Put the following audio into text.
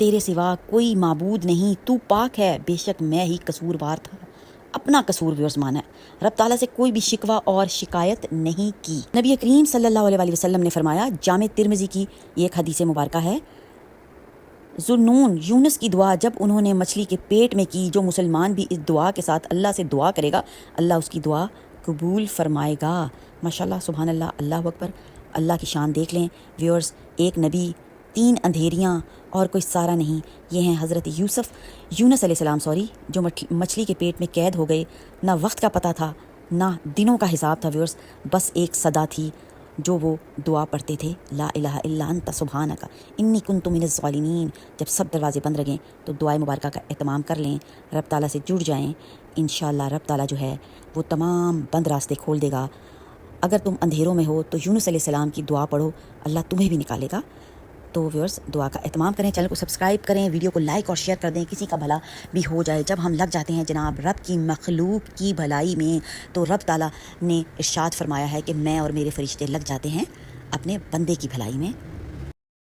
تیرے سوا کوئی معبود نہیں، تو پاک ہے، بے شک میں ہی قصوروار تھا، اپنا قصور ویورز مانا ہے، رب تعالیٰ سے کوئی بھی شکوہ اور شکایت نہیں کی۔ نبی کریم صلی اللہ علیہ وآلہ وسلم نے فرمایا، جامع ترمذی کی یہ ایک حدیث مبارکہ ہے، ذوالنون یونس کی دعا جب انہوں نے مچھلی کے پیٹ میں کی، جو مسلمان بھی اس دعا کے ساتھ اللہ سے دعا کرے گا، اللہ اس کی دعا قبول فرمائے گا۔ ماشاءاللہ، سبحان اللہ، اللہ اکبر، اللہ کی شان دیکھ لیں ویورز، ایک نبی، 3 اندھیریاں اور کوئی سارا نہیں۔ یہ ہیں حضرت یونس علیہ السلام جو مچھلی کے پیٹ میں قید ہو گئے، نہ وقت کا پتہ تھا نہ دنوں کا حساب تھا ویورز، بس ایک صدا تھی جو وہ دعا پڑھتے تھے، لا الہ الا انت سبحانک انی کنت من الظالمین۔ جب سب دروازے بند رہیں تو دعائے مبارکہ کا اہتمام کر لیں، رب تعالیٰ سے جڑ جائیں، انشاءاللہ رب تعالیٰ جو ہے وہ تمام بند راستے کھول دے گا۔ اگر تم اندھیروں میں ہو تو یونس علیہ السلام کی دعا پڑھو، اللہ تمہیں بھی نکالے گا۔ تو ویورز، دعا کا اہتمام کریں، چینل کو سبسکرائب کریں، ویڈیو کو لائک اور شیئر کر دیں، کسی کا بھلا بھی ہو جائے۔ جب ہم لگ جاتے ہیں جناب رب کی مخلوق کی بھلائی میں، تو رب تعالیٰ نے ارشاد فرمایا ہے کہ میں اور میرے فرشتے لگ جاتے ہیں اپنے بندے کی بھلائی میں۔